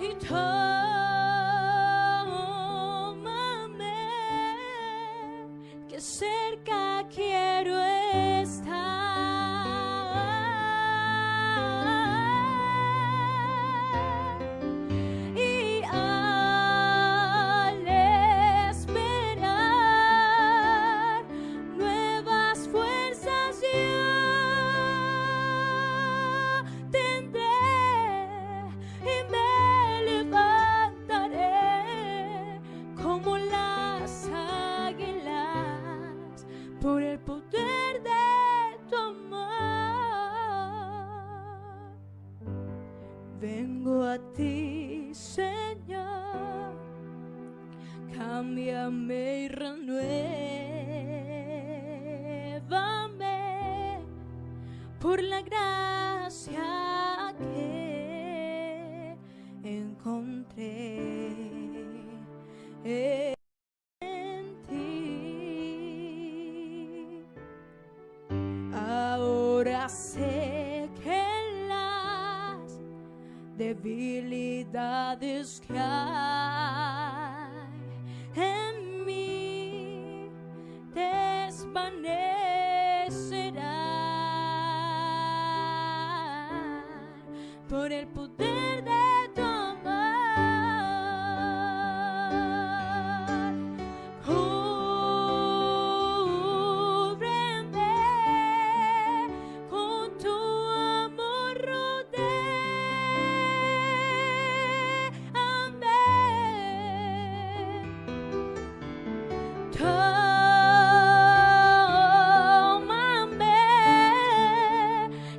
y tómame, que cerca quiero estar. Y al esperar nuevas fuerzas yo tendré y me levantaré como las águilas por el poder de tu amor. Vengo a ti, Señor, cámbiame y renuévame por la gracia que encontré en ti. Ahora sé que las debilidades que hay en mí desvanecerán por el poder de tu amor. Cúbreme con tu amor, tómame,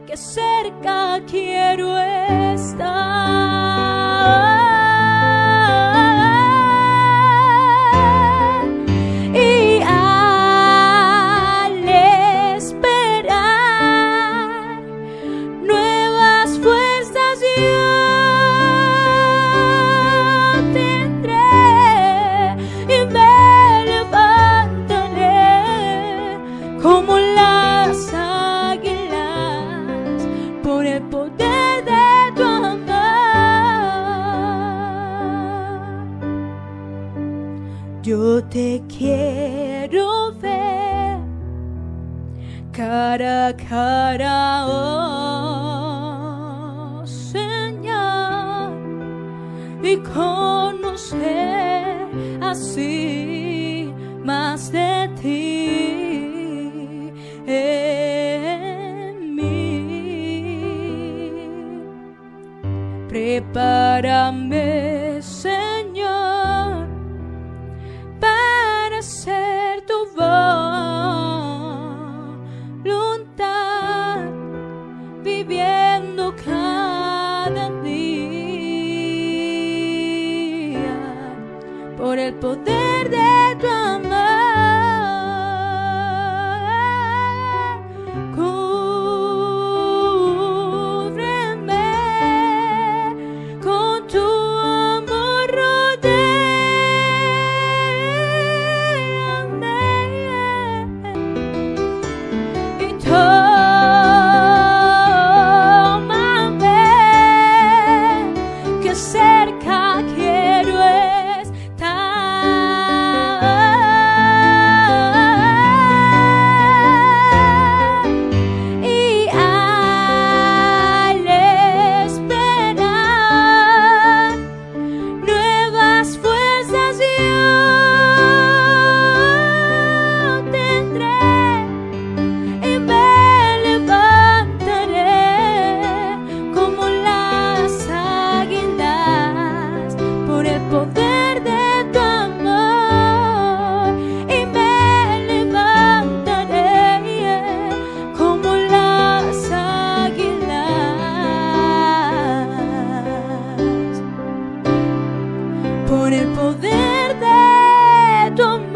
que cerca quiero estar. Y al esperar nuevas fuerzas yo tendré y me levantaré como las águilas por el poder de tu amor. Yo te quiero ver cara a cara, oh Señor, y conocer así más de ti en mí. Prepárame, Señor, para hacer tu voluntad, viviendo cada día por el poder de tu amor. Cúbreme con tu amor, rodéame y tómame, que cerca quiero estar. Y al esperar nuevas fuerzas yo tendré y me levantaré como las águilas por el poder de tu amor. Y me levantaré como las águilas por el poder de tu amor.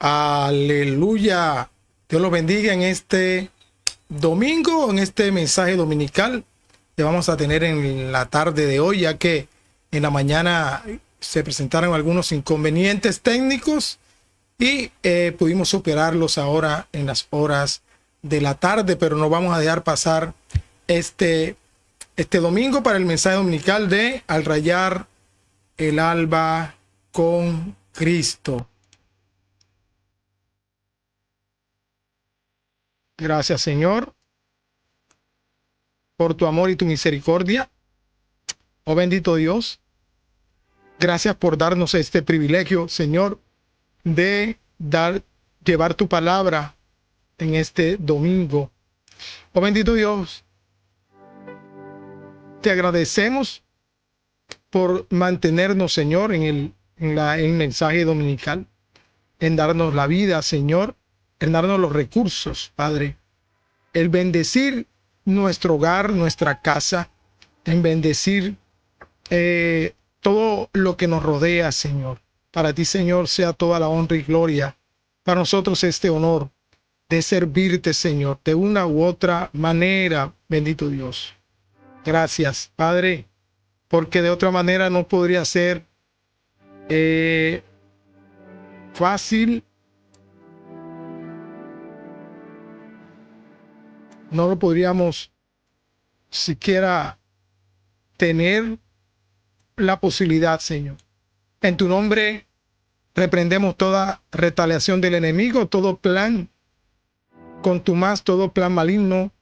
Aleluya. Dios los bendiga en este domingo, en este mensaje dominical que vamos a tener en la tarde de hoy, ya que En la mañana se presentaron algunos inconvenientes técnicos y pudimos superarlos ahora en las horas de la tarde, pero no vamos a dejar pasar este domingo para el mensaje dominical de Al rayar el alba con Cristo. Gracias, Señor, por tu amor y tu misericordia. Oh bendito Dios, gracias por darnos este privilegio, Señor, de llevar tu palabra en este domingo. Oh bendito Dios, te agradecemos por mantenernos, Señor, en el mensaje dominical, en darnos la vida, Señor, en darnos los recursos, Padre, el bendecir nuestro hogar, nuestra casa, en bendecir todo lo que nos rodea, Señor. Para ti, Señor, sea toda la honra y gloria. Para nosotros este honor de servirte, Señor, de una u otra manera, bendito Dios. Gracias, Padre, porque de otra manera no podría ser fácil. No lo podríamos siquiera tener la posibilidad, Señor. En tu nombre reprendemos toda retaliación del enemigo, todo plan contumaz, todo plan maligno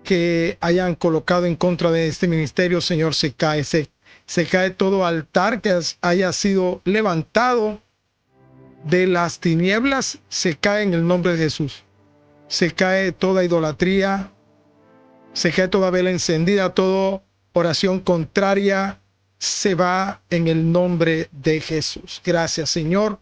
que hayan colocado en contra de este ministerio, Señor, se cae. Se cae todo altar que haya sido levantado de las tinieblas, se cae en el nombre de Jesús. Se cae toda idolatría, se cae toda vela encendida, toda oración contraria, se va en el nombre de Jesús. Gracias, Señor.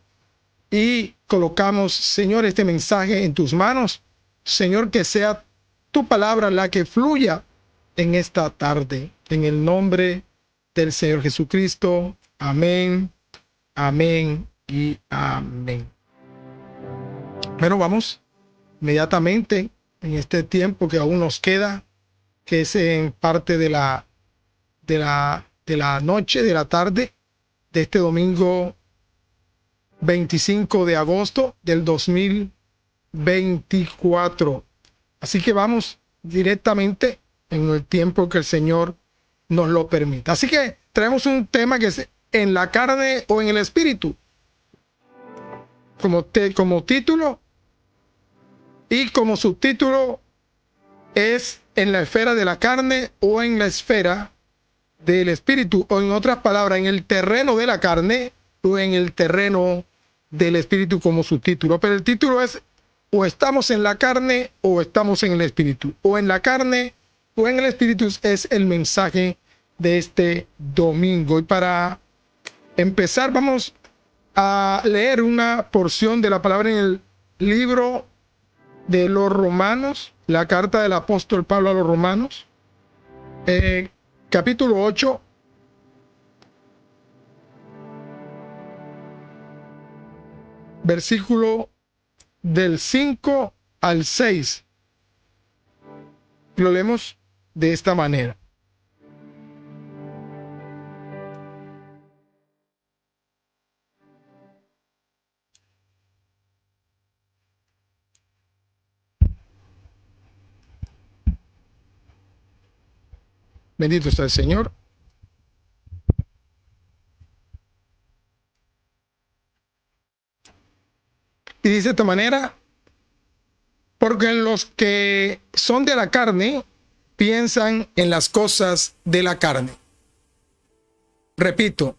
Y colocamos, Señor, este mensaje en tus manos. Señor, que sea tu palabra la que fluya en esta tarde. En el nombre del Señor Jesucristo. Amén, amén y amén. Bueno, vamos inmediatamente en este tiempo que aún nos queda, que es en parte de la noche, de la tarde de este domingo 25 de agosto del 2024. Así que vamos directamente en el tiempo que el Señor nos lo permita. Así que traemos un tema que es en la carne o en el espíritu. Como título y como subtítulo es en la esfera de la carne o en la esfera del espíritu, o en otras palabras, en el terreno de la carne o en el terreno del espíritu como subtítulo. Pero el título es o estamos en la carne o estamos en el espíritu. O en la carne o en el espíritu es el mensaje de este domingo. Y para empezar vamos a leer una porción de la palabra en el libro de los Romanos, la carta del apóstol Pablo a los Romanos, capítulo 8, versículo del 5 al 6. Lo leemos de esta manera. Bendito sea el Señor. Y dice de esta manera: porque los que son de la carne piensan en las cosas de la carne. Repito,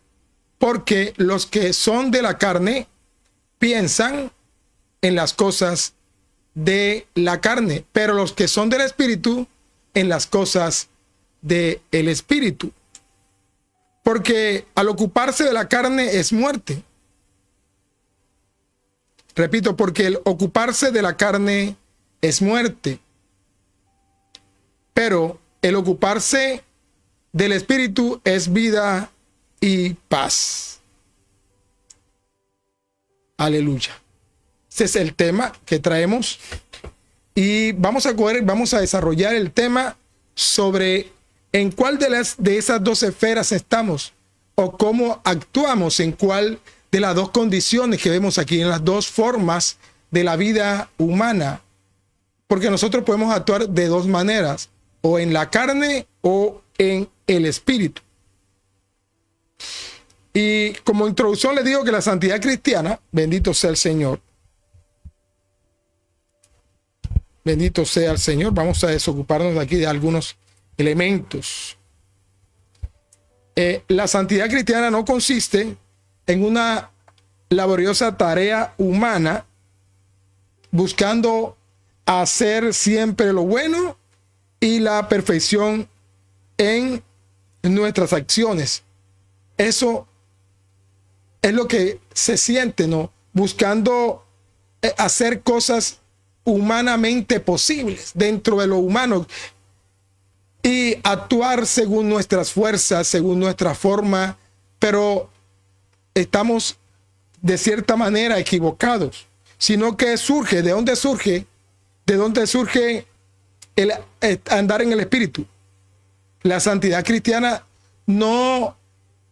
porque los que son de la carne piensan en las cosas de la carne, pero los que son del espíritu en las cosas del espíritu. Porque al ocuparse de la carne es muerte. Repito, porque el ocuparse de la carne es muerte, pero el ocuparse del espíritu es vida y paz. Aleluya. Ese es el tema que traemos y vamos a desarrollar el tema sobre en cuál de esas dos esferas estamos, o cómo actuamos en cuál de las dos condiciones que vemos aquí, en las dos formas de la vida humana. Porque nosotros podemos actuar de dos maneras, o en la carne o en el espíritu. Y como introducción les digo que la santidad cristiana, bendito sea el Señor. Bendito sea el Señor. Vamos a desocuparnos de aquí de algunos elementos. La santidad cristiana no consiste en una laboriosa tarea humana buscando hacer siempre lo bueno y la perfección en nuestras acciones. Eso es lo que se siente, ¿no? Buscando hacer cosas humanamente posibles dentro de lo humano y actuar según nuestras fuerzas, según nuestra forma, pero estamos de cierta manera equivocados, sino que surge, ¿de dónde surge? ¿De dónde surge el andar en el espíritu? La santidad cristiana no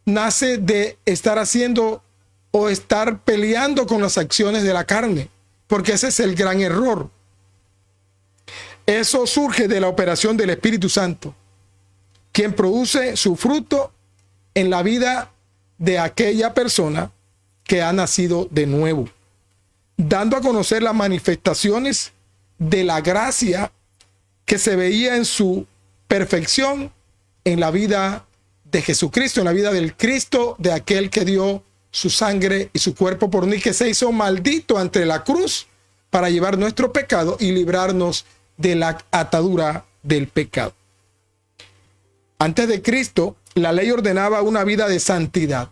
nace de estar haciendo o estar peleando con las acciones de la carne, porque ese es el gran error. Eso surge de la operación del Espíritu Santo, quien produce su fruto en la vida de aquella persona que ha nacido de nuevo, dando a conocer las manifestaciones de la gracia que se veía en su perfección en la vida de Jesucristo, en la vida del Cristo, de aquel que dio su sangre y su cuerpo por mí, que se hizo maldito ante la cruz para llevar nuestro pecado y librarnos de la atadura del pecado. Antes de Cristo, la ley ordenaba una vida de santidad,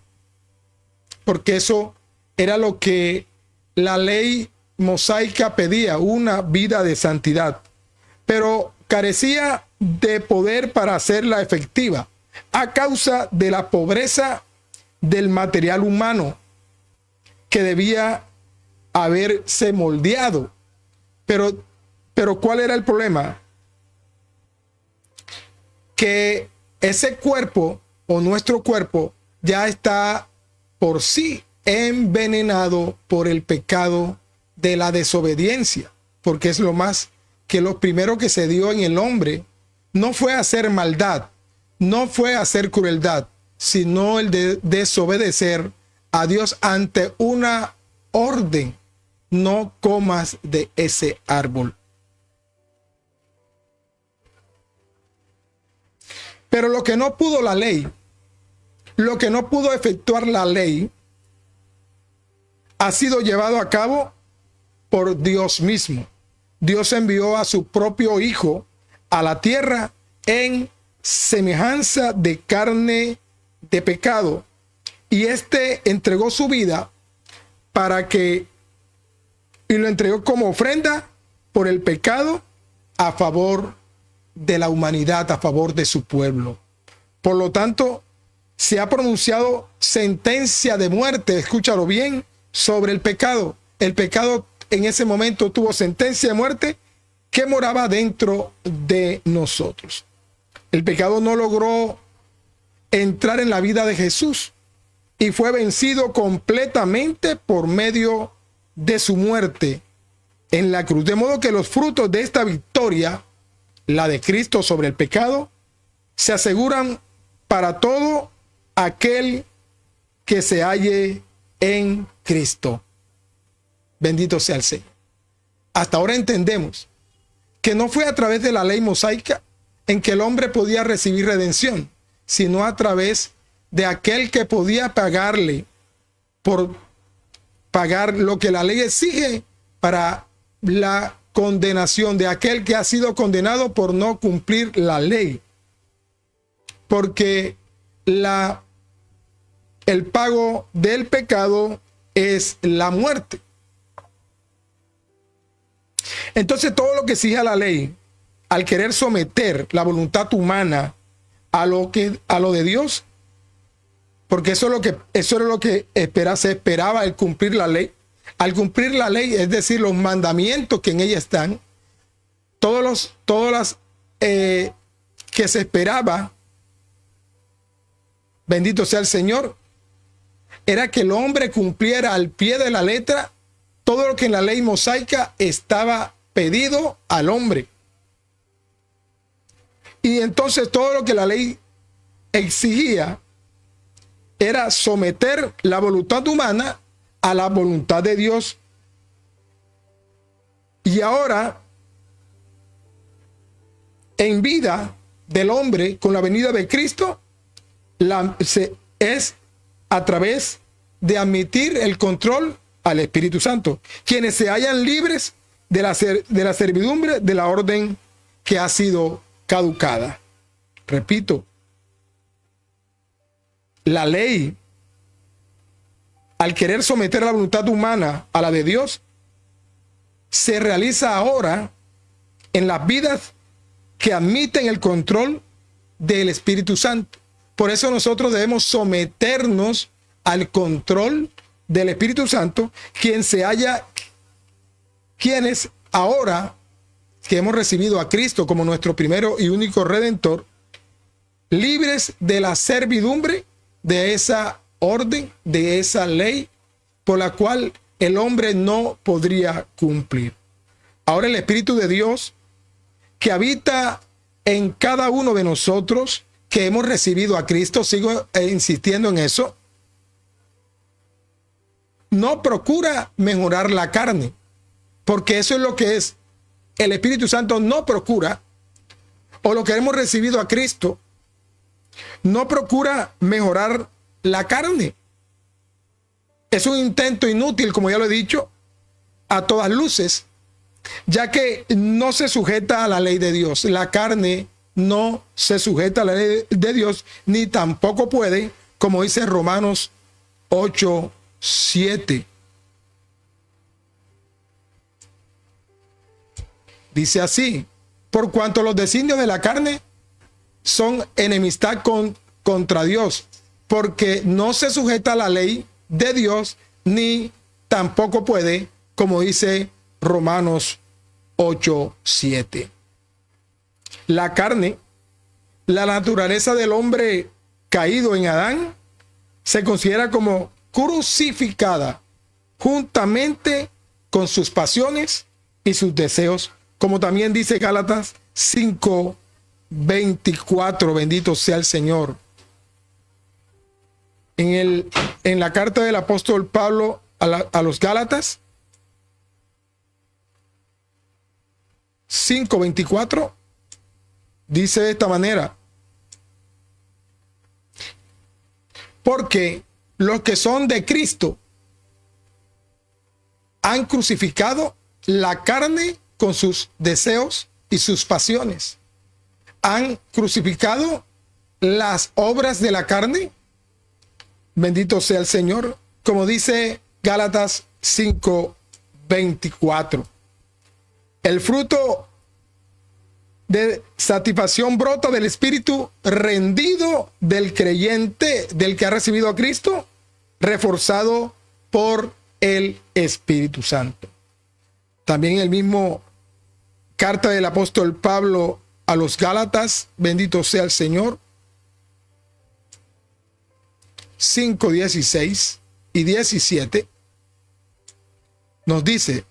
porque eso era lo que la ley mosaica pedía, una vida de santidad, pero carecía de poder para hacerla efectiva a causa de la pobreza del material humano que debía haberse moldeado. Pero ¿cuál era el problema? Que ese cuerpo o nuestro cuerpo ya está por sí envenenado por el pecado de la desobediencia, porque es lo primero que se dio en el hombre. No fue hacer maldad, no fue hacer crueldad, sino el de desobedecer a Dios ante una orden: no comas de ese árbol. Pero lo que no pudo la ley, lo que no pudo efectuar la ley, ha sido llevado a cabo por Dios mismo. Dios envió a su propio Hijo a la tierra en semejanza de carne de pecado, y éste entregó su vida y lo entregó como ofrenda por el pecado a favor de la humanidad, a favor de su pueblo. Por lo tanto, se ha pronunciado sentencia de muerte, escúchalo bien, sobre el pecado. El pecado en ese momento tuvo sentencia de muerte que moraba dentro de nosotros. El pecado no logró entrar en la vida de Jesús y fue vencido completamente por medio de su muerte en la cruz. De modo que los frutos de esta victoria, la de Cristo sobre el pecado, se aseguran para todo aquel que se halle en Cristo. Bendito sea el Señor. Hasta ahora entendemos que no fue a través de la ley mosaica en que el hombre podía recibir redención, sino a través de aquel que podía pagarle por pagar lo que la ley exige para la condenación de aquel que ha sido condenado por no cumplir la ley. Porque el pago del pecado es la muerte. Entonces, todo lo que exige la ley, al querer someter la voluntad humana a lo de Dios, porque eso era lo que se esperaba al cumplir la ley. Al cumplir la ley, es decir, los mandamientos que en ella están, todas las que se esperaba bendito sea el Señor, era que el hombre cumpliera al pie de la letra todo lo que en la ley mosaica estaba pedido al hombre. Y entonces todo lo que la ley exigía era someter la voluntad humana a la voluntad de Dios. Y ahora, en vida del hombre, con la venida de Cristo, es a través de admitir el control al Espíritu Santo, quienes se hallan libres de la servidumbre de la orden que ha sido caducada. Repito, la ley, al querer someter la voluntad humana a la de Dios, se realiza ahora en las vidas que admiten el control del Espíritu Santo. Por eso nosotros debemos someternos al control del Espíritu Santo, quienes ahora que hemos recibido a Cristo como nuestro primero y único Redentor, libres de la servidumbre de esa orden, de esa ley por la cual el hombre no podría cumplir. Ahora el Espíritu de Dios que habita en cada uno de nosotros que hemos recibido a Cristo, sigo insistiendo en eso, no procura mejorar la carne, porque eso es lo que es. El Espíritu Santo no procura, o lo que hemos recibido a Cristo, no procura mejorar la carne. Es un intento inútil, como ya lo he dicho, a todas luces, ya que no se sujeta a la ley de Dios. La carne no se sujeta a la ley de Dios, ni tampoco puede, como dice Romanos 8:7. Dice así: por cuanto los designios de la carne son enemistad contra Dios, porque no se sujeta a la ley de Dios, ni tampoco puede, como dice Romanos 8:7. La carne, la naturaleza del hombre caído en Adán, se considera como crucificada juntamente con sus pasiones y sus deseos, como también dice Gálatas 5:24, bendito sea el Señor. En la carta del apóstol Pablo a los Gálatas 5:24 dice de esta manera: porque los que son de Cristo han crucificado la carne con sus deseos y sus pasiones. Han crucificado las obras de la carne. Bendito sea el Señor, como dice Gálatas 5:24. El fruto de satisfacción brota del espíritu rendido del creyente, del que ha recibido a Cristo, reforzado por el Espíritu Santo. También el mismo carta del apóstol Pablo a los Gálatas, bendito sea el Señor, 5:16 y 17, nos dice: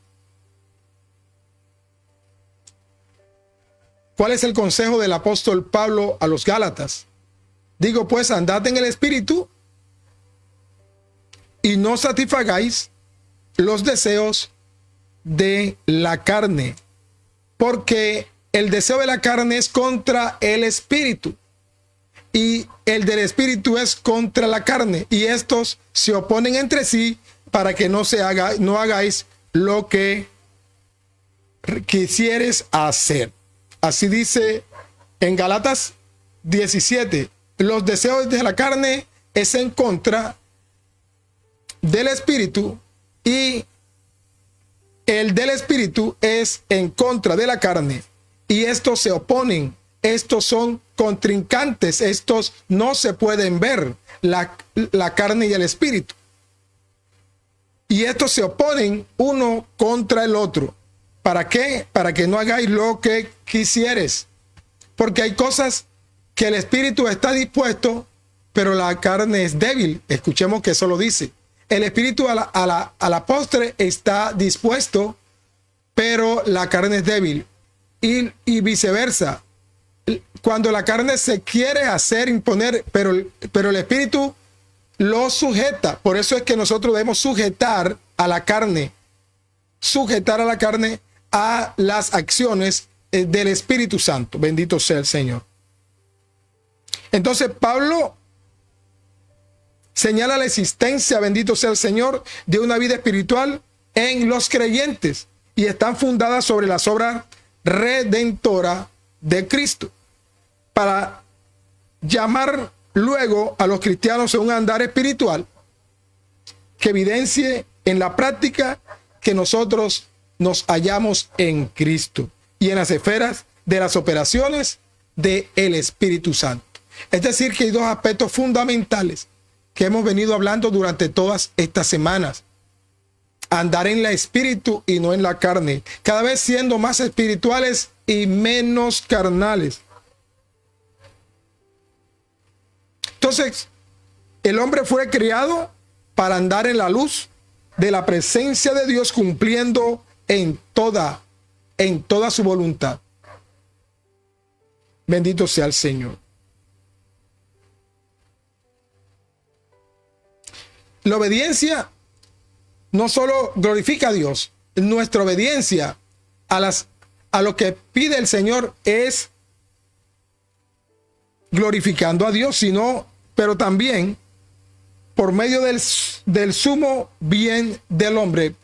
¿cuál es el consejo del apóstol Pablo a los Gálatas? Digo pues, andad en el Espíritu y no satisfagáis los deseos de la carne, porque el deseo de la carne es contra el Espíritu y el del Espíritu es contra la carne, y estos se oponen entre sí para que no hagáis lo que quisieres hacer. Así dice en Gálatas 17: los deseos de la carne es en contra del Espíritu y el del Espíritu es en contra de la carne, y estos se oponen, estos son contrincantes, estos no se pueden ver, la carne y el Espíritu, y estos se oponen uno contra el otro. ¿Para qué? Para que no hagáis lo que quisieres, porque hay cosas que el Espíritu está dispuesto pero la carne es débil. Escuchemos que eso lo dice. El espíritu a la postre está dispuesto, pero la carne es débil. Y viceversa. Cuando la carne se quiere hacer imponer, pero el espíritu lo sujeta. Por eso es que nosotros debemos sujetar a la carne a las acciones del Espíritu Santo. Bendito sea el Señor. Entonces Pablo señala la existencia, bendito sea el Señor, de una vida espiritual en los creyentes y están fundadas sobre las obras redentoras de Cristo, para llamar luego a los cristianos a un andar espiritual que evidencie en la práctica que nosotros nos hallamos en Cristo y en las esferas de las operaciones del Espíritu Santo. Es decir, que hay dos aspectos fundamentales que hemos venido hablando durante todas estas semanas. Andar en el espíritu y no en la carne, cada vez siendo más espirituales y menos carnales. Entonces, el hombre fue creado para andar en la luz de la presencia de Dios, cumpliendo en toda su voluntad. Bendito sea el Señor. La obediencia no solo glorifica a Dios, nuestra obediencia a lo que pide el Señor es glorificando a Dios, pero también por medio del sumo bien del hombre.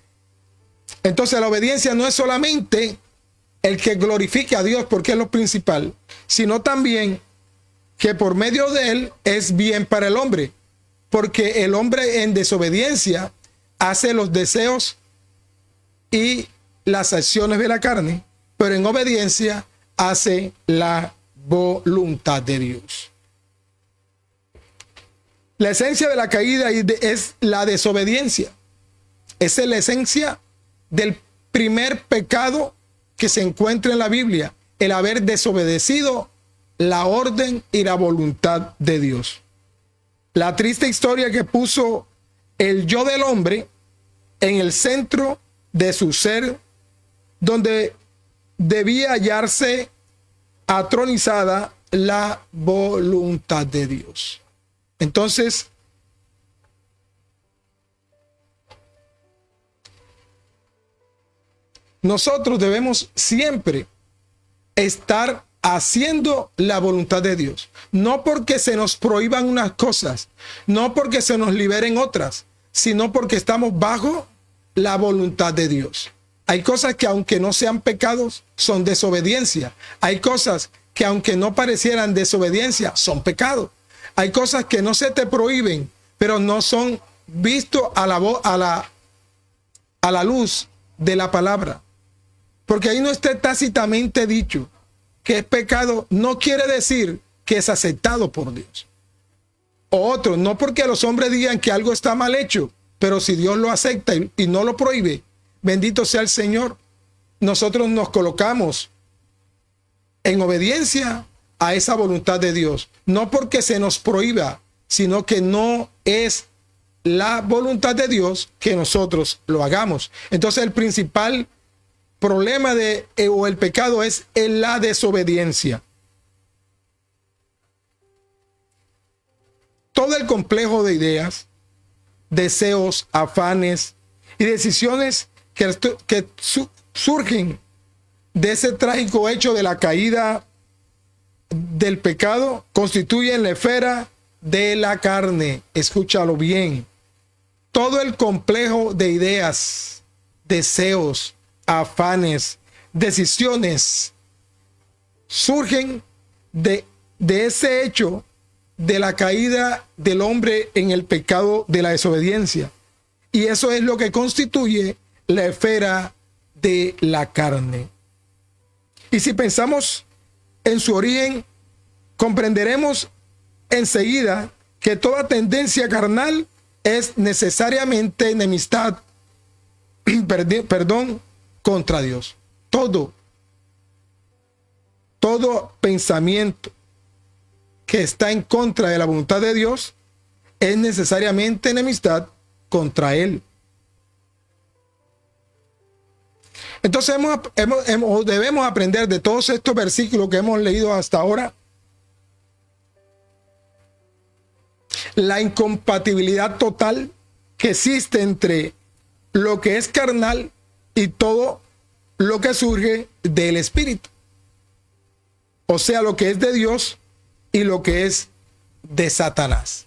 Entonces la obediencia no es solamente el que glorifique a Dios, porque es lo principal, sino también que por medio de él es bien para el hombre, porque el hombre en desobediencia hace los deseos y las acciones de la carne, pero en obediencia hace la voluntad de Dios. La esencia de la caída es la desobediencia. Esa es la esencia del primer pecado que se encuentra en la Biblia, el haber desobedecido la orden y la voluntad de Dios. La triste historia que puso el yo del hombre en el centro de su ser, donde debía hallarse atronizada la voluntad de Dios. Entonces, nosotros debemos siempre estar haciendo la voluntad de Dios. No porque se nos prohíban unas cosas, no porque se nos liberen otras, sino porque estamos bajo la voluntad de Dios. Hay cosas que aunque no sean pecados, son desobediencia. Hay cosas que aunque no parecieran desobediencia, son pecados. Hay cosas que no se te prohíben, pero no son vistos a la luz de la palabra. Porque ahí no está tácitamente dicho que es pecado, no quiere decir que es aceptado por Dios. O otro, no porque los hombres digan que algo está mal hecho, pero si Dios lo acepta y no lo prohíbe, bendito sea el Señor, nosotros nos colocamos en obediencia a esa voluntad de Dios. No porque se nos prohíba, sino que no es la voluntad de Dios que nosotros lo hagamos. Entonces el principal problema o el pecado es en la desobediencia. Todo el complejo de ideas, deseos, afanes y decisiones que surgen de ese trágico hecho de la caída del pecado constituyen la esfera de la carne. Escúchalo bien. Todo el complejo de ideas, deseos, afanes, decisiones surgen de ese hecho de la caída del hombre en el pecado de la desobediencia. Y eso es lo que constituye la esfera de la carne. Y si pensamos en su origen, comprenderemos enseguida que toda tendencia carnal es necesariamente enemistad, contra Dios. Todo pensamiento que está en contra de la voluntad de Dios es necesariamente enemistad contra Él. Entonces debemos aprender de todos estos versículos que hemos leído hasta ahora la incompatibilidad total que existe entre lo que es carnal y todo lo que surge del Espíritu. O sea, lo que es de Dios y lo que es de Satanás.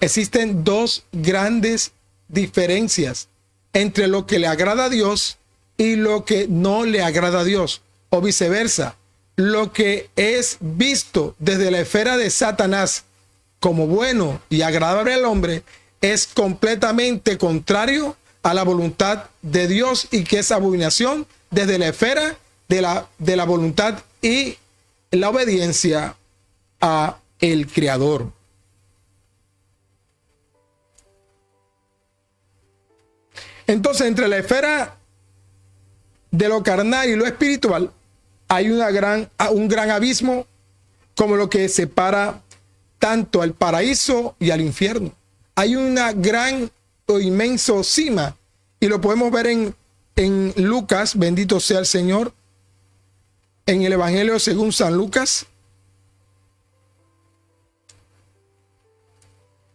Existen dos grandes diferencias entre lo que le agrada a Dios y lo que no le agrada a Dios, o viceversa. Lo que es visto desde la esfera de Satanás como bueno y agradable al hombre es completamente contrario a la voluntad de Dios, y que es abominación desde la esfera de la voluntad y la obediencia a el Creador. Entonces, entre la esfera de lo carnal y lo espiritual hay un gran abismo, como lo que separa tanto al paraíso y al infierno. Hay una gran o inmenso cima, y lo podemos ver en Lucas, bendito sea el Señor, en el Evangelio según San Lucas,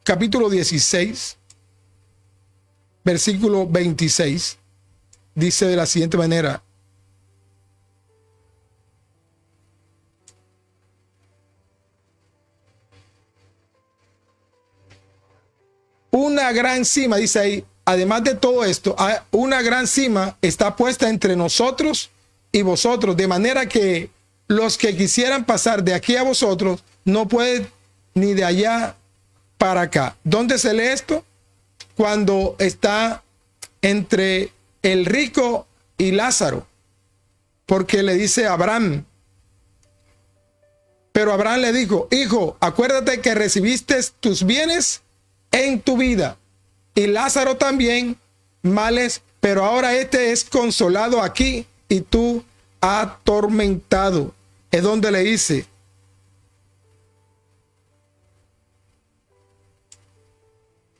capítulo 16, versículo 26, dice de la siguiente manera: una gran cima, dice ahí, además de todo esto, una gran cima está puesta entre nosotros y vosotros, de manera que los que quisieran pasar de aquí a vosotros no pueden ni de allá para acá. ¿Dónde se lee esto? Cuando está entre el rico y Lázaro, porque le dice a Abraham, pero Abraham le dijo: hijo, acuérdate que recibiste tus bienes en tu vida, y Lázaro también males, pero ahora este es consolado aquí y tú atormentado. Es donde le dice: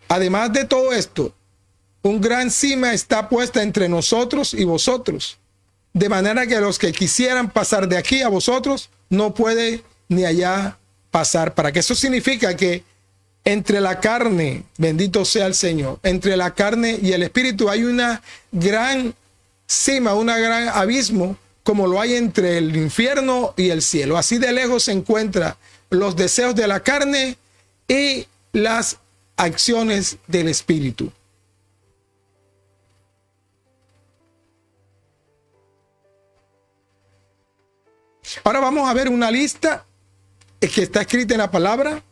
además de todo esto, un gran cima está puesta entre nosotros y vosotros, de manera que los que quisieran pasar de aquí a vosotros no pueden ni allá pasar. Para que eso significa que entre la carne, bendito sea el Señor, entre la carne y el espíritu hay una gran cima, un gran abismo, como lo hay entre el infierno y el cielo. Así de lejos se encuentran los deseos de la carne y las acciones del espíritu. Ahora vamos a ver una lista que está escrita en la palabra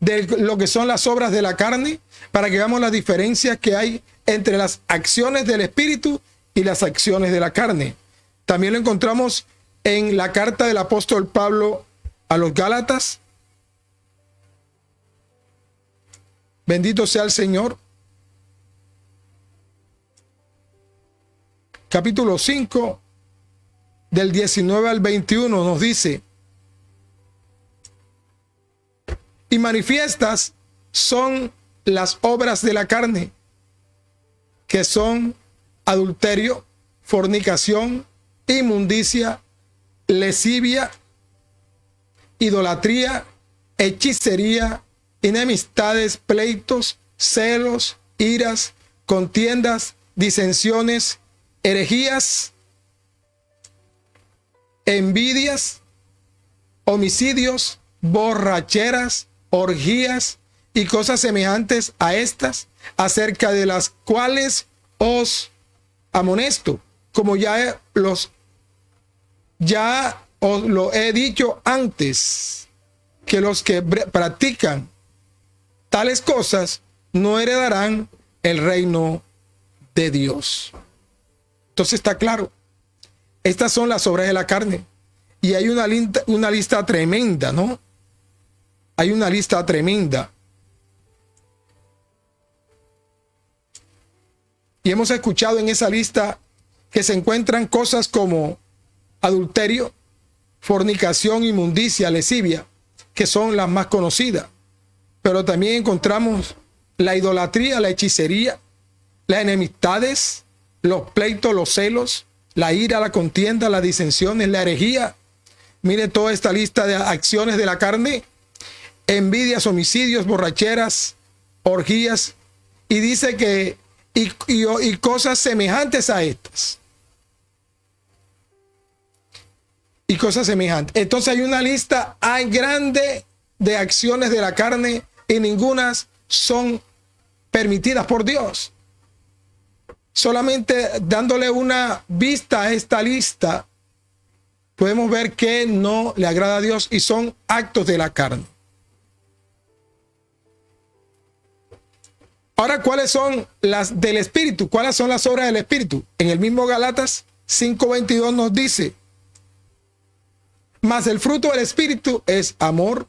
de lo que son las obras de la carne, para que veamos las diferencias que hay entre las acciones del espíritu y las acciones de la carne. También lo encontramos en la carta del apóstol Pablo a los Gálatas. Bendito sea el Señor. Capítulo 5, del 19 al 21 nos dice: y manifiestas son las obras de la carne, que son adulterio, fornicación, inmundicia, lascivia, idolatría, hechicería, enemistades, pleitos, celos, iras, contiendas, disensiones, herejías, envidias, homicidios, borracheras, orgías y cosas semejantes a estas, acerca de las cuales os amonesto, como ya os lo he dicho antes, que los que practican tales cosas no heredarán el reino de Dios. Entonces está claro, estas son las obras de la carne, y hay una lista tremenda, ¿no? Hay una lista tremenda. Y hemos escuchado en esa lista que se encuentran cosas como adulterio, fornicación, inmundicia, lascivia, que son las más conocidas, pero también encontramos la idolatría, la hechicería, las enemistades, los pleitos, los celos, la ira, la contienda, las disensiones, la herejía. Mire toda esta lista de acciones de la carne: envidias, homicidios, borracheras, orgías, y dice que y cosas semejantes a estas. Y cosas semejantes. Entonces hay una lista grande de acciones de la carne y ninguna son permitidas por Dios. Solamente dándole una vista a esta lista, podemos ver que no le agrada a Dios y son actos de la carne. Ahora, ¿cuáles son las del Espíritu? ¿Cuáles son las obras del Espíritu? En el mismo Gálatas 5:22 nos dice: mas el fruto del Espíritu es amor,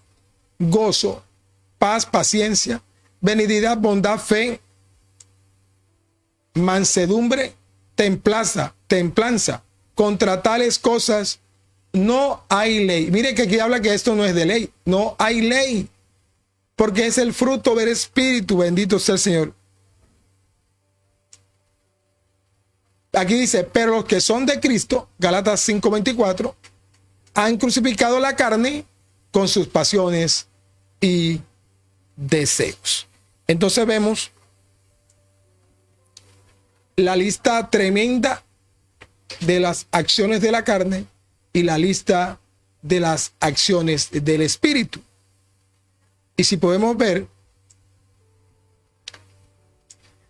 gozo, paz, paciencia, benignidad, bondad, fe, mansedumbre, templanza. Contra tales cosas no hay ley. Mire que aquí habla que esto no es de ley. No hay ley, porque es el fruto del Espíritu. Bendito sea el Señor. Aquí dice: pero los que son de Cristo, Gálatas 5:24, han crucificado la carne con sus pasiones y deseos. Entonces vemos la lista tremenda de las acciones de la carne y la lista de las acciones del Espíritu. Y si podemos ver,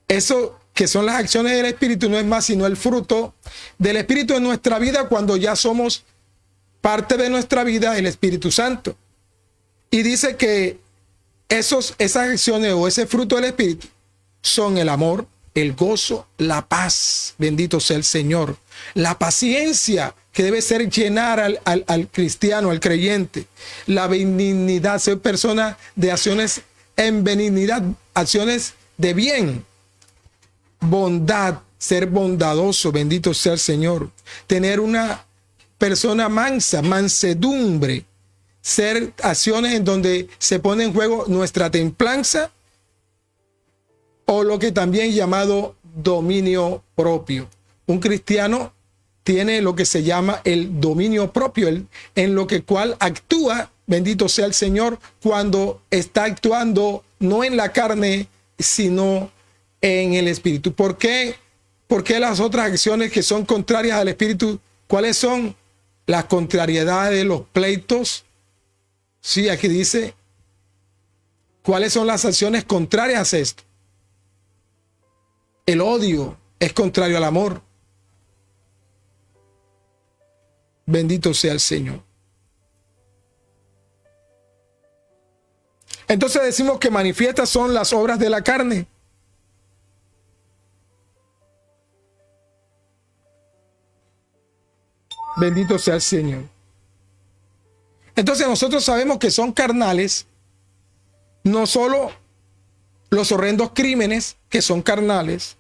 eso que son las acciones del Espíritu no es más sino el fruto del Espíritu en nuestra vida cuando ya somos parte de nuestra vida el Espíritu Santo. Y dice que esas acciones o ese fruto del Espíritu son el amor, el gozo, la paz, bendito sea el Señor, la paciencia que debe ser llenar al cristiano, al creyente, la benignidad, ser persona de acciones en benignidad, acciones de bien, bondad, ser bondadoso, bendito sea el Señor, tener una persona mansa, mansedumbre, ser acciones en donde se pone en juego nuestra templanza, o lo que también llamado dominio propio. Un cristiano tiene lo que se llama el dominio propio, en lo que cual actúa, bendito sea el Señor, cuando está actuando no en la carne, sino en el Espíritu. ¿Por qué? Porque las otras acciones que son contrarias al Espíritu, ¿cuáles son? Las contrariedades, los pleitos. Sí, aquí dice, ¿cuáles son las acciones contrarias a esto? El odio es contrario al amor. Bendito sea el Señor. Entonces decimos que manifiestas son las obras de la carne. Bendito sea el Señor. Entonces nosotros sabemos que son carnales, no solo los horrendos crímenes que son carnales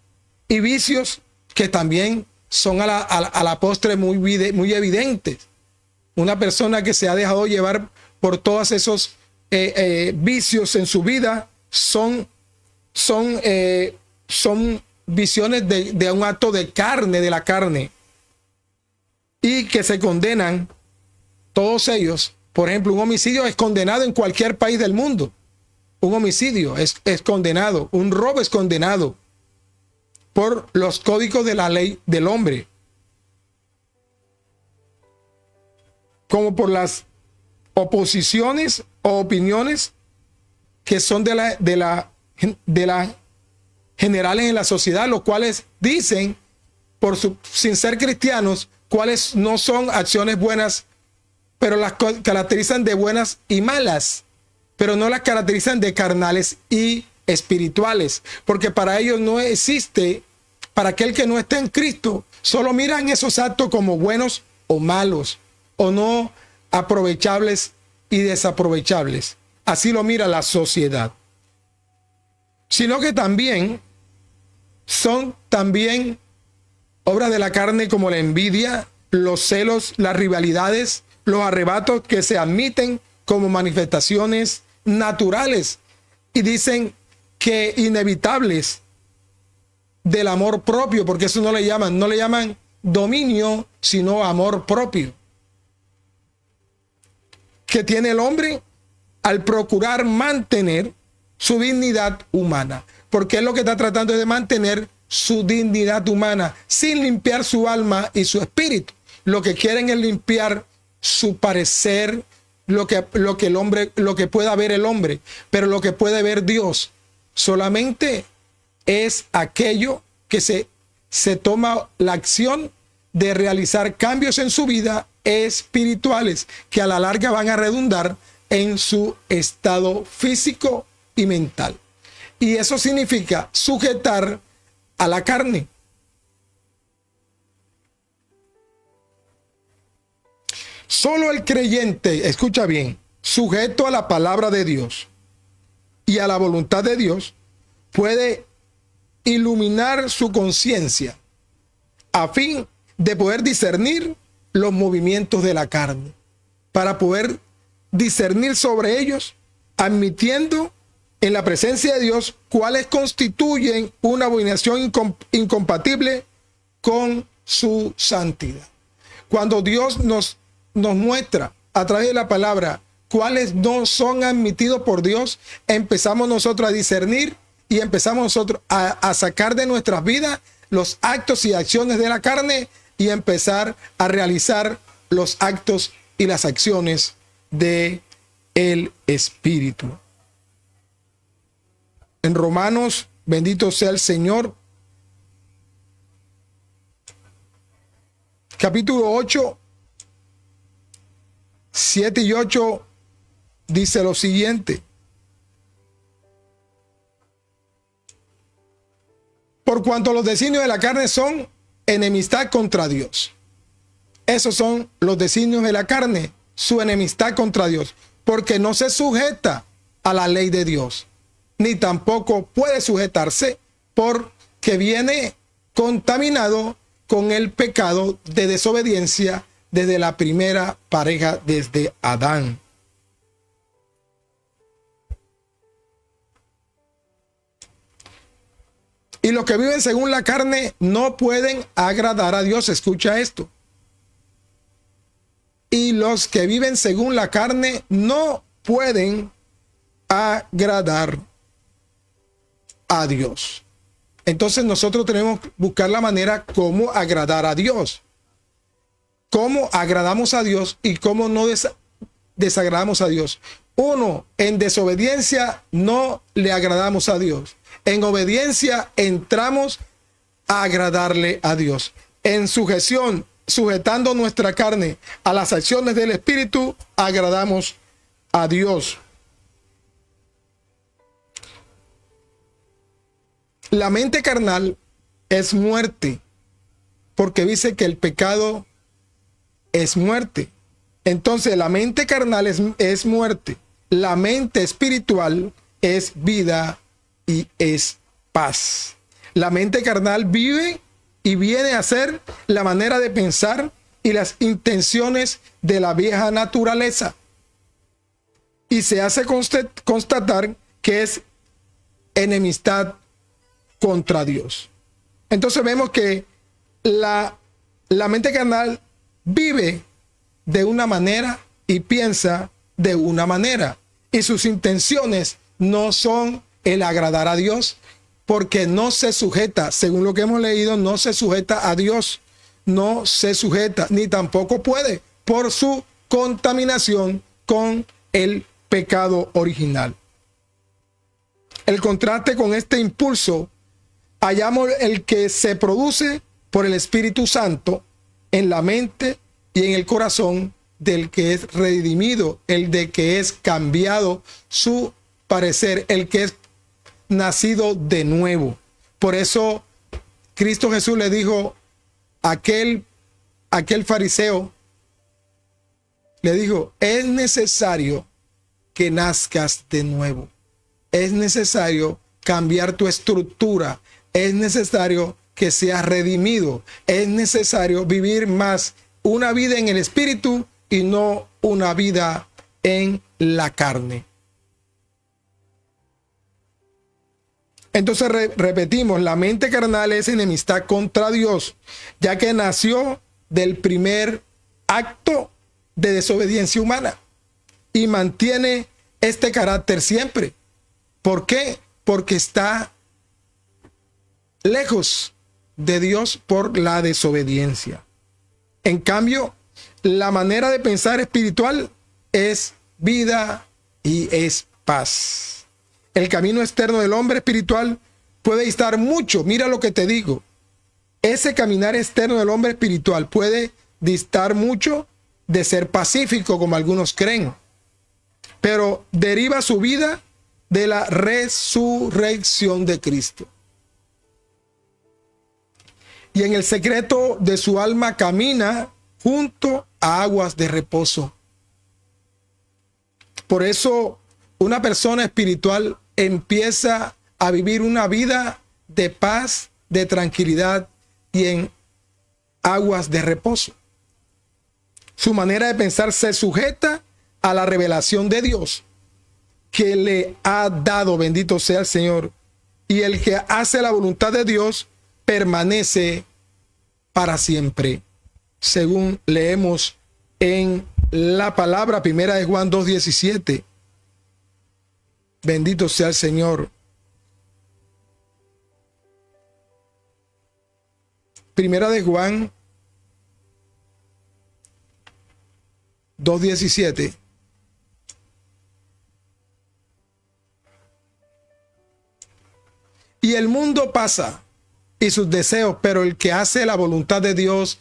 y vicios que también son a la postre muy evidentes. Una persona que se ha dejado llevar por todos esos vicios en su vida son visiones de un acto de carne, de la carne, y que se condenan todos ellos. Por ejemplo, un homicidio es condenado en cualquier país del mundo. Un homicidio es condenado, un robo es condenado por los códigos de la ley del hombre, como por las oposiciones o opiniones que son de la generales en la sociedad, los cuales dicen, sin ser cristianos, cuáles no son acciones buenas, pero las caracterizan de buenas y malas, pero no las caracterizan de carnales y espirituales, porque para ellos no existe, para aquel que no está en Cristo, solo miran esos actos como buenos o malos, o no aprovechables y desaprovechables. Así lo mira la sociedad. Sino que también son obras de la carne como la envidia, los celos, las rivalidades, los arrebatos que se admiten como manifestaciones naturales y dicen que inevitables del amor propio, porque eso no le llaman dominio, sino amor propio, que tiene el hombre al procurar mantener su dignidad humana, porque es lo que está tratando de mantener su dignidad humana sin limpiar su alma y su espíritu. Lo que quieren es limpiar su parecer, lo que el hombre, lo que pueda ver el hombre, pero lo que puede ver Dios solamente es aquello que se toma la acción de realizar cambios en su vida espirituales que a la larga van a redundar en su estado físico y mental. Y eso significa sujetar a la carne. Solo el creyente, escucha bien, sujeto a la palabra de Dios y a la voluntad de Dios, puede iluminar su conciencia a fin de poder discernir los movimientos de la carne, para poder discernir sobre ellos, admitiendo en la presencia de Dios cuáles constituyen una abominación incompatible con su santidad. Cuando Dios nos muestra a través de la palabra cuáles no son admitidos por Dios, empezamos nosotros a discernir y empezamos nosotros a sacar de nuestras vidas los actos y acciones de la carne y empezar a realizar los actos y las acciones de el Espíritu. En Romanos, bendito sea el Señor, capítulo 8, 7 y 8, dice lo siguiente: por cuanto los designios de la carne son enemistad contra Dios. Esos son los designios de la carne, su enemistad contra Dios, porque no se sujeta a la ley de Dios, ni tampoco puede sujetarse, porque viene contaminado con el pecado de desobediencia desde la primera pareja, desde Adán. Y los que viven según la carne no pueden agradar a Dios. Escucha esto. Y los que viven según la carne no pueden agradar a Dios. Entonces nosotros tenemos que buscar la manera cómo agradar a Dios. Cómo agradamos a Dios y cómo no desagradamos a Dios. Uno, en desobediencia no le agradamos a Dios. En obediencia entramos a agradarle a Dios. En sujeción, sujetando nuestra carne a las acciones del Espíritu, agradamos a Dios. La mente carnal es muerte, porque dice que el pecado es muerte. Entonces la mente carnal es muerte. La mente espiritual es vida y es paz. La mente carnal vive y viene a ser la manera de pensar y las intenciones de la vieja naturaleza. Y se hace constatar que es enemistad contra Dios. Entonces vemos que la mente carnal vive de una manera y piensa de una manera. Y sus intenciones no son el agradar a Dios, porque no se sujeta, según lo que hemos leído, no se sujeta a Dios, no se sujeta, ni tampoco puede, por su contaminación con el pecado original. El contraste con este impulso hallamos el que se produce por el Espíritu Santo en la mente y en el corazón del que es redimido, el de que es cambiado su parecer, el que es nacido de nuevo. Por eso Cristo Jesús le dijo a aquel fariseo, le dijo: es necesario que nazcas de nuevo, es necesario cambiar tu estructura, es necesario que seas redimido, es necesario vivir más una vida en el Espíritu y no una vida en la carne. Entonces repetimos, la mente carnal es enemistad contra Dios, ya que nació del primer acto de desobediencia humana y mantiene este carácter siempre. ¿Por qué? Porque está lejos de Dios por la desobediencia. En cambio, la manera de pensar espiritual es vida y es paz. El camino externo del hombre espiritual puede distar mucho. Mira lo que te digo. Ese caminar externo del hombre espiritual puede distar mucho de ser pacífico, como algunos creen, pero deriva su vida de la resurrección de Cristo. Y en el secreto de su alma camina junto a aguas de reposo. Por eso una persona espiritual empieza a vivir una vida de paz, de tranquilidad y en aguas de reposo. Su manera de pensar se sujeta a la revelación de Dios que le ha dado, bendito sea el Señor. Y el que hace la voluntad de Dios permanece para siempre, según leemos en la palabra primera de Juan 2:17. Bendito sea el Señor. Primera de Juan 2:17. Y el mundo pasa y sus deseos, pero el que hace la voluntad de Dios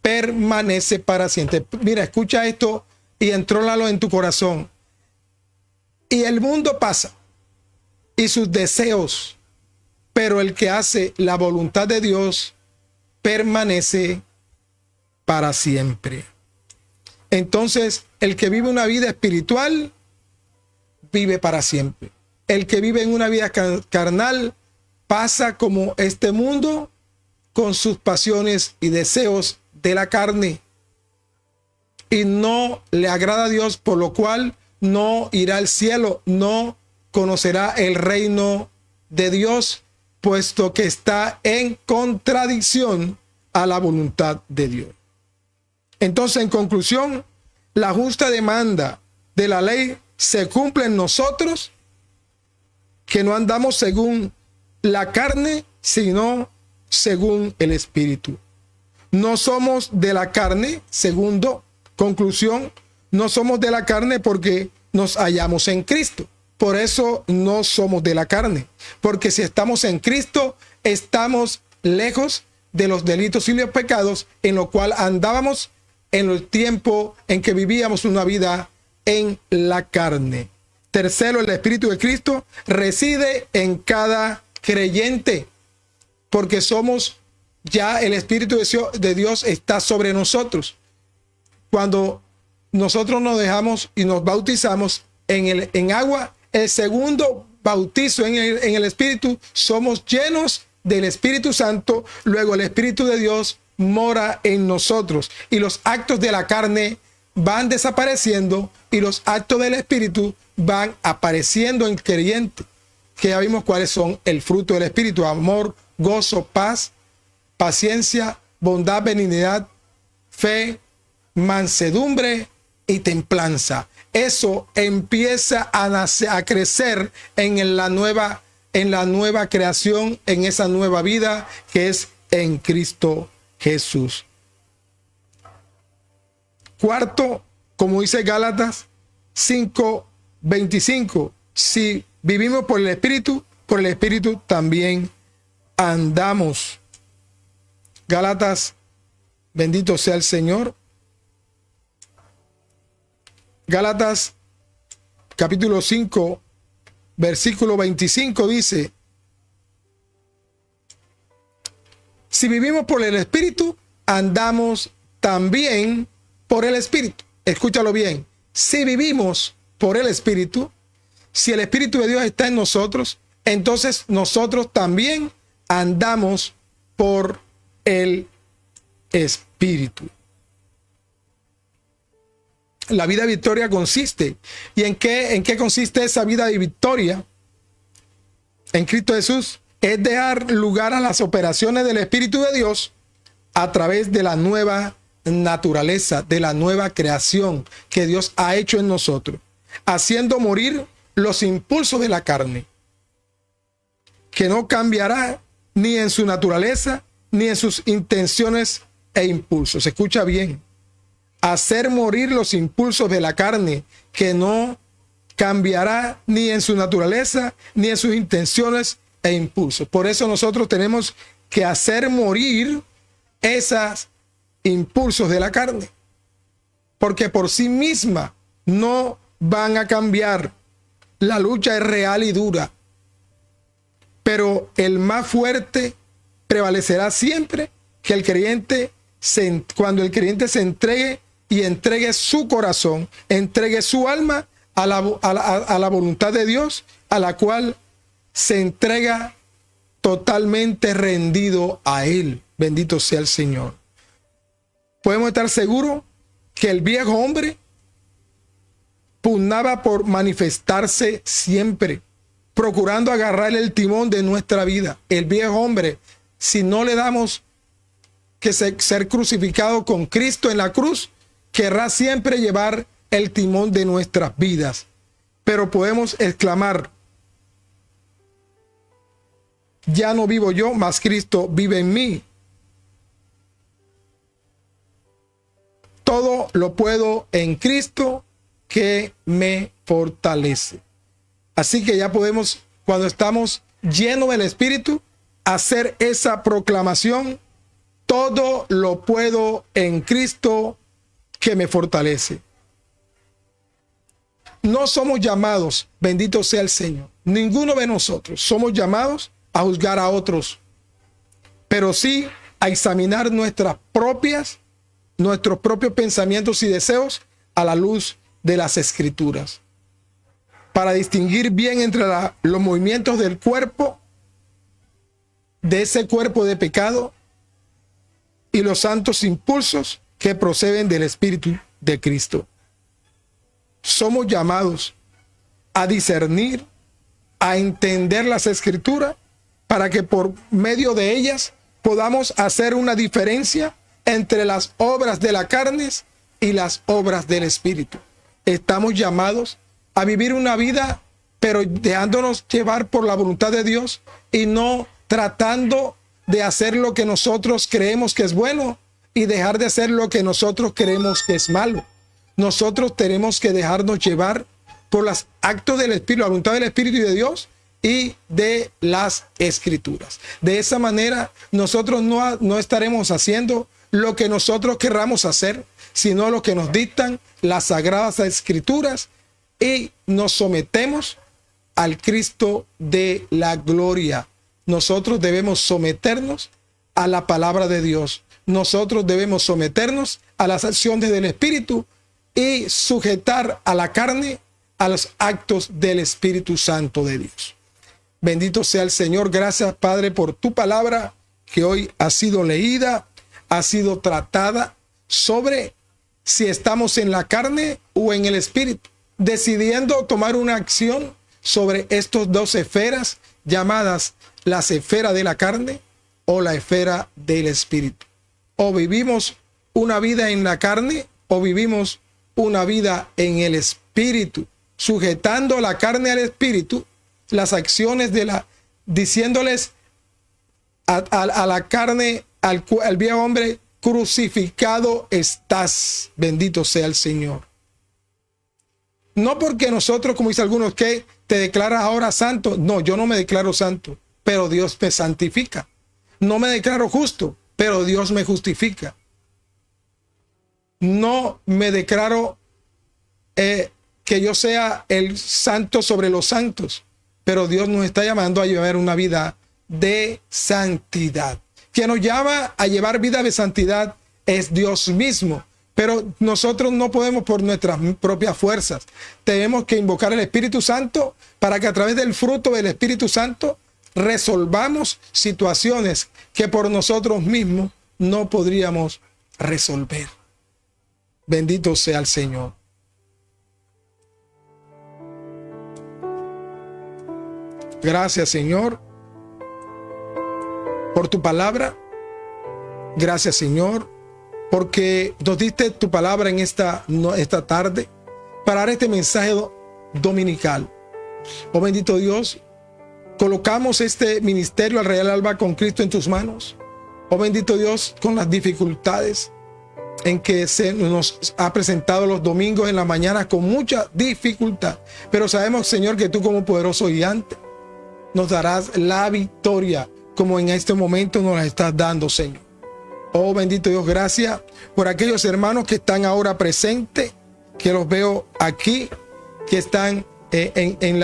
permanece para siempre. Mira, escucha esto y entrólalo en tu corazón. Y el mundo pasa y sus deseos, pero el que hace la voluntad de Dios permanece para siempre. Entonces, el que vive una vida espiritual vive para siempre. El que vive en una vida carnal pasa como este mundo con sus pasiones y deseos de la carne y no le agrada a Dios, por lo cual no irá al cielo, no conocerá el reino de Dios, puesto que está en contradicción a la voluntad de Dios. Entonces, en conclusión, la justa demanda de la ley se cumple en nosotros, que no andamos según la carne, sino según el Espíritu. No somos de la carne. Segundo, conclusión, no somos de la carne porque nos hallamos en Cristo. Por eso no somos de la carne, porque si estamos en Cristo, estamos lejos de los delitos y los pecados en lo cual andábamos en el tiempo en que vivíamos una vida en la carne. Tercero, el Espíritu de Cristo reside en cada creyente, porque somos ya, el Espíritu de Dios está sobre nosotros. Cuando nosotros nos dejamos y nos bautizamos en agua, el segundo bautizo en el Espíritu, somos llenos del Espíritu Santo. Luego el Espíritu de Dios mora en nosotros y los actos de la carne van desapareciendo y los actos del Espíritu van apareciendo en el creyente, que ya vimos cuáles son el fruto del Espíritu: amor, gozo, paz, paciencia, bondad, benignidad, fe, mansedumbre y templanza. Eso empieza a nacer, a crecer en la nueva creación, en esa nueva vida que es en Cristo Jesús. Cuarto, como dice Gálatas 5:25, si vivimos por el Espíritu también andamos. Gálatas, bendito sea el Señor. Gálatas capítulo 5, versículo 25 dice: si vivimos por el Espíritu, andamos también por el Espíritu. Escúchalo bien. Si vivimos por el Espíritu, si el Espíritu de Dios está en nosotros, entonces nosotros también andamos por el Espíritu. La vida de victoria consiste. ¿Y en qué consiste esa vida de victoria en Cristo Jesús? Es dejar lugar a las operaciones del Espíritu de Dios a través de la nueva naturaleza, de la nueva creación que Dios ha hecho en nosotros, haciendo morir los impulsos de la carne, que no cambiará ni en su naturaleza, ni en sus intenciones e impulsos. Escucha bien. Hacer morir los impulsos de la carne, que no cambiará ni en su naturaleza, ni en sus intenciones e impulsos. Por eso nosotros tenemos que hacer morir esos impulsos de la carne, porque por sí misma no van a cambiar. La lucha es real y dura, pero el más fuerte prevalecerá siempre que el creyente cuando el creyente se entregue y entregue su corazón, entregue su alma a la voluntad de Dios, a la cual se entrega totalmente rendido a Él. Bendito sea el Señor. Podemos estar seguros que el viejo hombre pugnaba por manifestarse siempre, procurando agarrar el timón de nuestra vida. El viejo hombre, si no le damos que ser crucificado con Cristo en la cruz, querrá siempre llevar el timón de nuestras vidas. Pero podemos exclamar: ya no vivo yo, mas Cristo vive en mí. Todo lo puedo en Cristo que me fortalece. Así que ya podemos, cuando estamos llenos del Espíritu, hacer esa proclamación: todo lo puedo en Cristo que me fortalece. No somos llamados, bendito sea el Señor, ninguno de nosotros somos llamados a juzgar a otros, pero sí a examinar nuestros propios pensamientos y deseos a la luz de las Escrituras, para distinguir bien entre los movimientos del cuerpo, de ese cuerpo de pecado, y los santos impulsos que proceden del Espíritu de Cristo. Somos llamados a discernir, a entender las Escrituras, para que por medio de ellas podamos hacer una diferencia entre las obras de la carne y las obras del Espíritu. Estamos llamados a vivir una vida, pero dejándonos llevar por la voluntad de Dios y no tratando de hacer lo que nosotros creemos que es bueno y dejar de hacer lo que nosotros creemos que es malo. Nosotros tenemos que dejarnos llevar por los actos del Espíritu, la voluntad del Espíritu y de Dios y de las Escrituras. De esa manera nosotros no estaremos haciendo lo que nosotros querramos hacer, sino lo que nos dictan las Sagradas Escrituras, y nos sometemos al Cristo de la gloria. Nosotros debemos someternos a la palabra de Dios. Nosotros debemos someternos a las acciones del Espíritu y sujetar a la carne a los actos del Espíritu Santo de Dios. Bendito sea el Señor. Gracias, Padre, por tu palabra que hoy ha sido leída, ha sido tratada sobre si estamos en la carne o en el Espíritu, decidiendo tomar una acción sobre estos dos esferas llamadas la esfera de la carne o la esfera del Espíritu. O vivimos una vida en la carne o vivimos una vida en el Espíritu, sujetando la carne al Espíritu, las acciones diciéndoles a la carne, al viejo hombre: crucificado estás. Bendito sea el Señor. No porque nosotros, como dicen algunos, que te declaras ahora santo. No, yo no me declaro santo, pero Dios me santifica. No me declaro justo, pero Dios me justifica. No me declaro que yo sea el santo sobre los santos, pero Dios nos está llamando a llevar una vida de santidad. Quien nos llama a llevar vida de santidad es Dios mismo, pero nosotros no podemos por nuestras propias fuerzas. Tenemos que invocar al Espíritu Santo para que a través del fruto del Espíritu Santo resolvamos situaciones que por nosotros mismos no podríamos resolver. Bendito sea el Señor. Gracias, Señor, por tu palabra. Gracias, Señor, porque nos diste tu palabra en esta tarde para dar este mensaje dominical. Oh bendito Dios, colocamos este ministerio al Real Alba con Cristo en tus manos. Oh bendito Dios, con las dificultades en que se nos ha presentado los domingos en la mañana con mucha dificultad. Pero sabemos, Señor, que tú como poderoso gigante nos darás la victoria como en este momento nos la estás dando, Señor. Oh bendito Dios, gracias por aquellos hermanos que están ahora presentes, que los veo aquí, que están en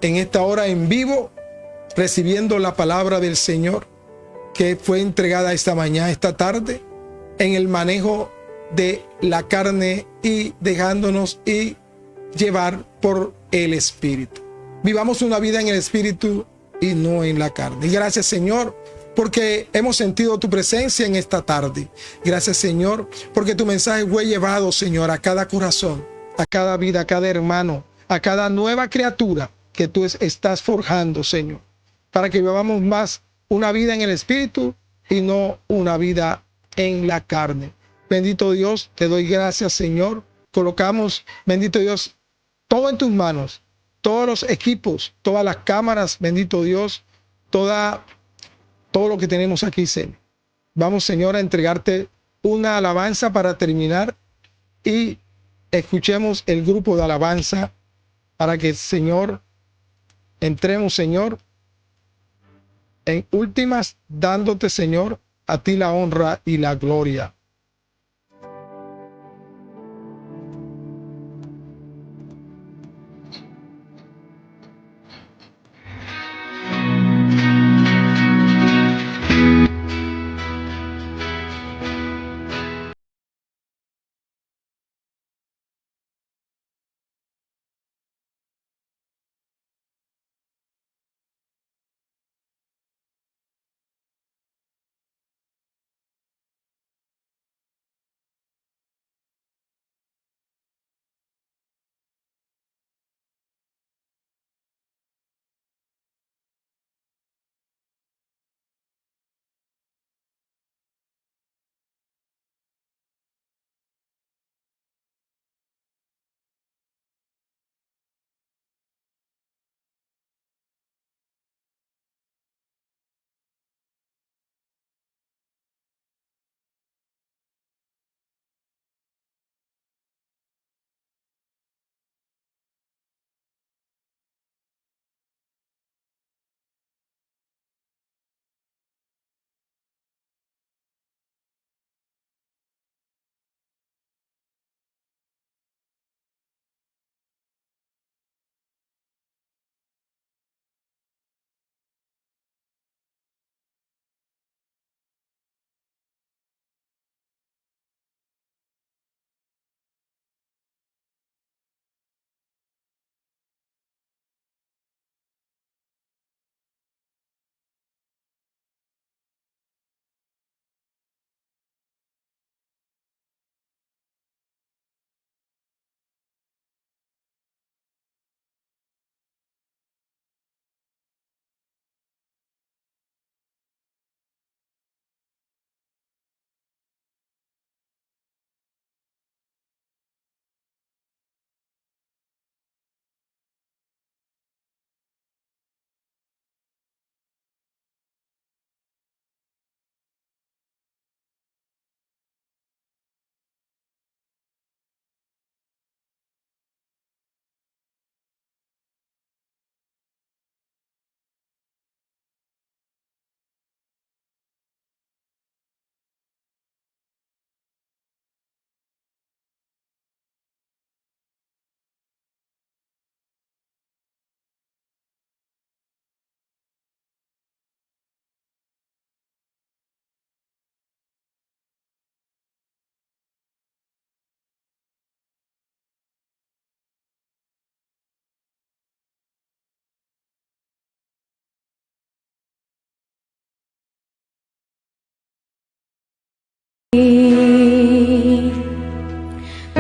esta hora en vivo, recibiendo la palabra del Señor que fue entregada esta mañana, esta tarde, en el manejo de la carne y dejándonos y llevar por el Espíritu. Vivamos una vida en el Espíritu y no en la carne. Y gracias, Señor, porque hemos sentido tu presencia en esta tarde. Gracias, Señor, porque tu mensaje fue llevado, Señor, a cada corazón, a cada vida, a cada hermano, a cada nueva criatura que tú estás forjando, Señor, para que vivamos más una vida en el Espíritu y no una vida en la carne. Bendito Dios, te doy gracias, Señor. Colocamos, bendito Dios, todo en tus manos, todos los equipos, todas las cámaras, bendito Dios, todo lo que tenemos aquí, Señor. Vamos, Señor, a entregarte una alabanza para terminar y escuchemos el grupo de alabanza para que, Señor, entremos, Señor, en últimas, dándote, Señor, a ti la honra y la gloria.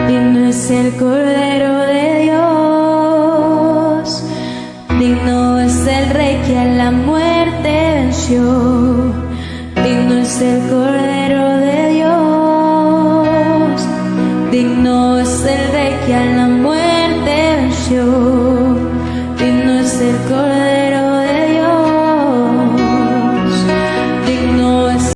Digno es el Cordero de Dios, digno es el Rey es el Cordero de Dios, digno es el Rey que a la muerte venció, digno es el Cordero de Dios, digno es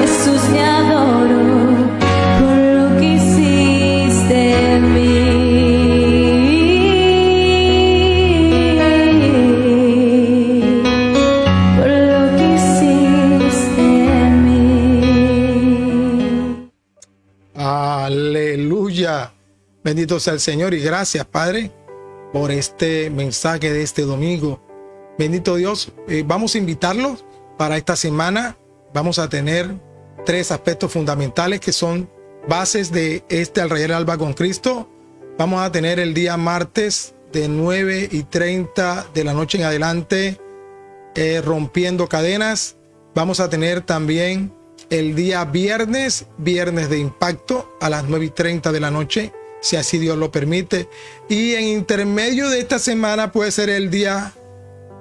Jesús, te adoro por lo que hiciste en mí, por lo que hiciste en mí. Aleluya. Bendito sea el Señor y gracias, Padre, por este mensaje de este domingo. Bendito Dios. Vamos a invitarlos para esta semana. Vamos a tener 3 aspectos fundamentales que son bases de este Al Rayar el Alba con Cristo. Vamos a tener el día martes de 9:30 de la noche en adelante, rompiendo cadenas. Vamos a tener también el día viernes de impacto a las 9:30 de la noche, si así Dios lo permite. Y en intermedio de esta semana puede ser el día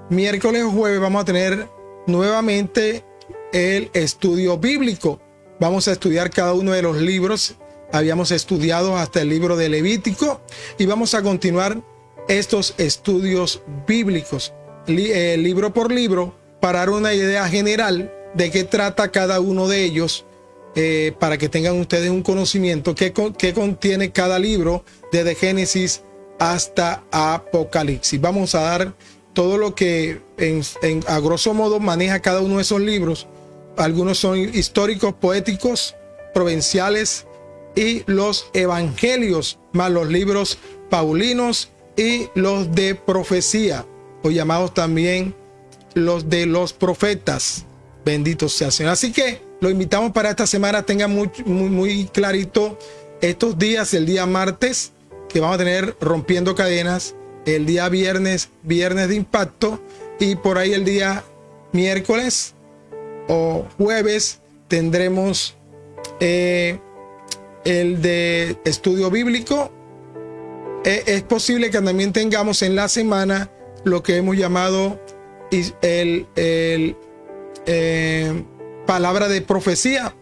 miércoles o jueves, vamos a tener nuevamente el estudio bíblico. Vamos a estudiar cada uno de los libros. Habíamos estudiado hasta el libro de Levítico y vamos a continuar estos estudios bíblicos, libro por libro, para dar una idea general de qué trata cada uno de ellos, para que tengan ustedes un conocimiento qué contiene cada libro, desde Génesis hasta Apocalipsis. Vamos a dar todo lo que a grosso modo maneja cada uno de esos libros. Algunos son históricos, poéticos, provinciales y los evangelios, más los libros paulinos y los de profecía, o llamados también los de los profetas. Bendito sea el Señor. Así que lo invitamos para esta semana. Tengan muy clarito estos días: el día martes, que vamos a tener rompiendo cadenas; el día viernes de impacto; y por ahí el día miércoles o jueves tendremos el de estudio bíblico. Es posible que también tengamos en la semana lo que hemos llamado palabra de profecía,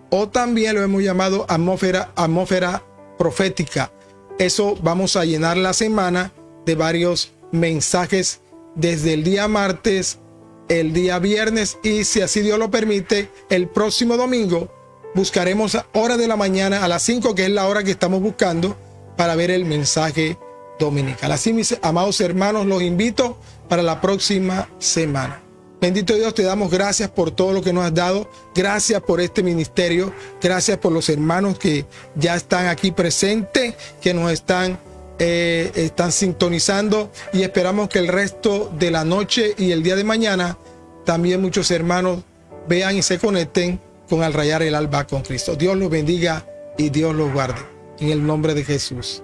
o también lo hemos llamado atmósfera profética. Eso vamos a llenar la semana de varios mensajes desde el día martes, el día viernes, y si así Dios lo permite, el próximo domingo buscaremos a hora de la mañana a las 5, que es la hora que estamos buscando para ver el mensaje dominical. Así, mis amados hermanos, los invito para la próxima semana. Bendito Dios, te damos gracias por todo lo que nos has dado. Gracias por este ministerio. Gracias por los hermanos que ya están aquí presentes, que nos están sintonizando, y esperamos que el resto de la noche y el día de mañana también muchos hermanos vean y se conecten con Al Rayar el Alba con Cristo. Dios los bendiga y Dios los guarde. En el nombre de Jesús.